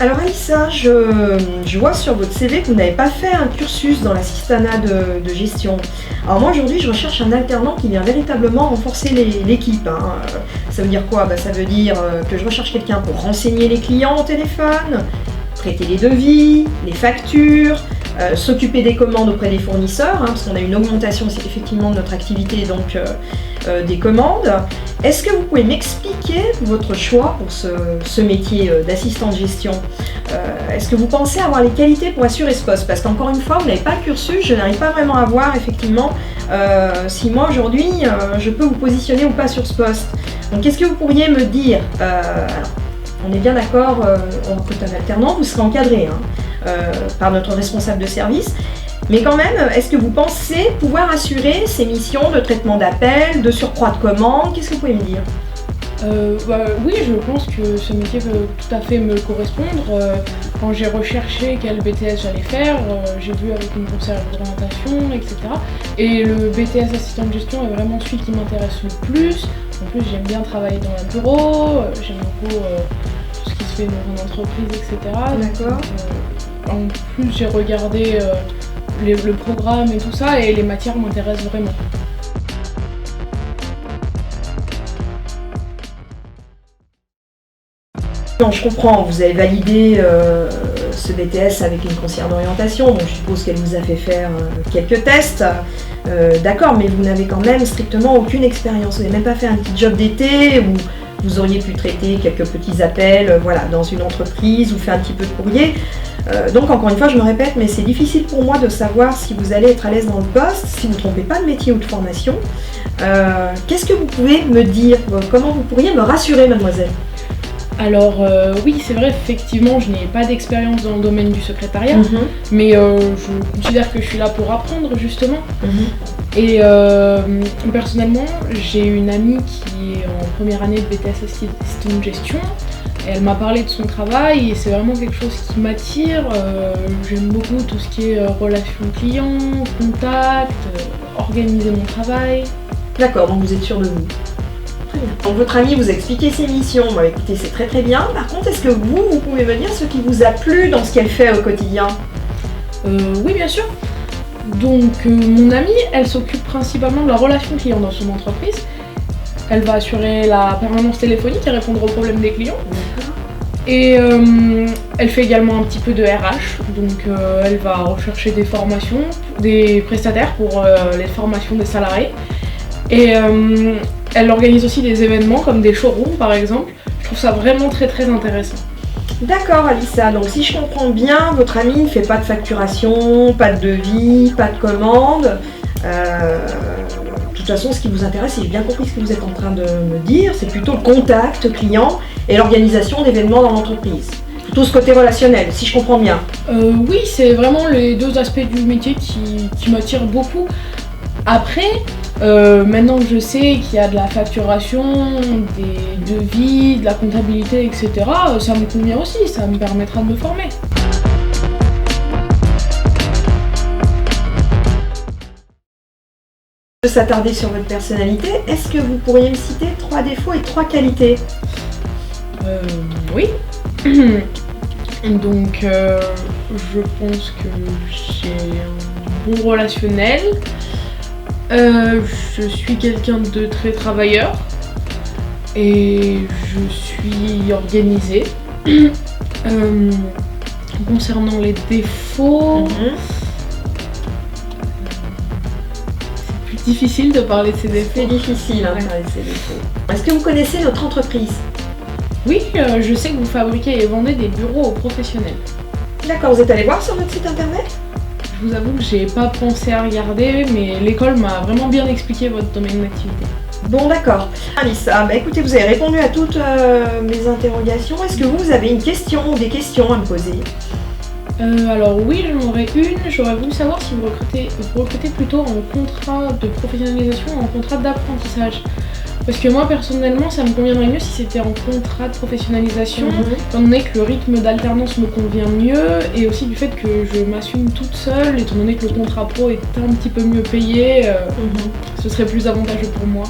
Alors Alissa, je vois sur votre CV que vous n'avez pas fait un cursus dans l'assistanat de gestion. Alors moi aujourd'hui je recherche un alternant qui vient véritablement renforcer l'équipe. Ça veut dire quoi? Ça veut dire que je recherche quelqu'un pour renseigner les clients au téléphone, traiter les devis, les factures, s'occuper des commandes auprès des fournisseurs, parce qu'on a une augmentation effectivement de notre activité, donc des commandes. Est-ce que vous pouvez m'expliquer votre choix pour ce métier d'assistant de gestion? Est-ce que vous pensez avoir les qualités pour assurer ce poste? Parce qu'encore une fois, vous n'avez pas le cursus, je n'arrive pas vraiment à voir effectivement si moi aujourd'hui je peux vous positionner ou pas sur ce poste. Donc qu'est-ce que vous pourriez me dire? On est bien d'accord, on recrute un alternant, vous serez encadré par notre responsable de service. Mais quand même, est-ce que vous pensez pouvoir assurer ces missions de traitement d'appels, de surcroît de commandes? Qu'est-ce que vous pouvez me dire? Oui, je pense que ce métier peut tout à fait me correspondre. Quand j'ai recherché quel BTS j'allais faire, j'ai vu avec une conseillère d'orientation, etc. Et le BTS assistant de gestion est vraiment celui qui m'intéresse le plus. En plus, j'aime bien travailler dans un bureau, j'aime beaucoup tout ce qui se fait dans une entreprise, etc. D'accord. En plus, j'ai regardé le programme et tout ça, et les matières m'intéressent vraiment. Non, je comprends, vous avez validé ce BTS avec une conseillère d'orientation, donc je suppose qu'elle vous a fait faire quelques tests. D'accord, mais vous n'avez quand même strictement aucune expérience, vous n'avez même pas fait un petit job d'été où vous auriez pu traiter quelques petits appels dans une entreprise ou faire un petit peu de courrier. Donc encore une fois, je me répète, mais c'est difficile pour moi de savoir si vous allez être à l'aise dans le poste, si vous ne trompez pas de métier ou de formation. Qu'est-ce que vous pouvez me dire? Comment vous pourriez me rassurer, mademoiselle? Alors oui, c'est vrai, effectivement, je n'ai pas d'expérience dans le domaine du secrétariat, mais je considère que je suis là pour apprendre, justement. Et personnellement, j'ai une amie qui est en première année de BTS assistant de gestion. Et elle m'a parlé de son travail et c'est vraiment quelque chose qui m'attire. J'aime beaucoup tout ce qui est relations clients, contact, organiser mon travail. D'accord, donc vous êtes sûre de vous. Très bien. Donc votre ami vous a expliqué ses missions, écoutez, c'est très très bien. Par contre, est-ce que vous pouvez me dire ce qui vous a plu dans ce qu'elle fait au quotidien? Oui, bien sûr. Donc mon amie, elle s'occupe principalement de la relation client dans son entreprise. Elle va assurer la permanence téléphonique et répondre aux problèmes des clients. Et elle fait également un petit peu de RH, donc elle va rechercher des formations, des prestataires pour les formations des salariés. Et elle organise aussi des événements comme des showrooms par exemple. Je trouve ça vraiment très très intéressant. D'accord Alissa, donc si je comprends bien, votre amie ne fait pas de facturation, pas de devis, pas de commande. De toute façon, ce qui vous intéresse, si j'ai bien compris ce que vous êtes en train de me dire, c'est plutôt le contact client et l'organisation d'événements dans l'entreprise. Plutôt ce côté relationnel, si je comprends bien. Oui, c'est vraiment les deux aspects du métier qui m'attirent beaucoup. Après, maintenant que je sais qu'il y a de la facturation, des devis, de la comptabilité, etc., ça me convient aussi, ça me permettra de me former. De s'attarder sur votre personnalité, est-ce que vous pourriez me citer 3 défauts et 3 qualités? Oui. Donc, je pense que j'ai un bon relationnel. Je suis quelqu'un de très travailleur et je suis organisée. Concernant les défauts, c'est plus difficile de parler de ces défauts. C'est difficile de parler de ces défauts. Est-ce que vous connaissez notre entreprise? Oui, je sais que vous fabriquez et vendez des bureaux aux professionnels. D'accord, vous êtes allé voir sur notre site internet? Je vous avoue que j'ai pas pensé à regarder, mais l'école m'a vraiment bien expliqué votre domaine d'activité. Bon d'accord. Alissa, écoutez, vous avez répondu à toutes mes interrogations. Est-ce que vous avez une question ou des questions à me poser? Alors oui, j'en aurais une. J'aurais voulu savoir si vous recrutez plutôt en contrat de professionnalisation ou en contrat d'apprentissage. Parce que moi personnellement ça me conviendrait mieux si c'était en contrat de professionnalisation, étant donné que le rythme d'alternance me convient mieux et aussi du fait que je m'assume toute seule, étant donné que le contrat pro est un petit peu mieux payé, ce serait plus avantageux pour moi.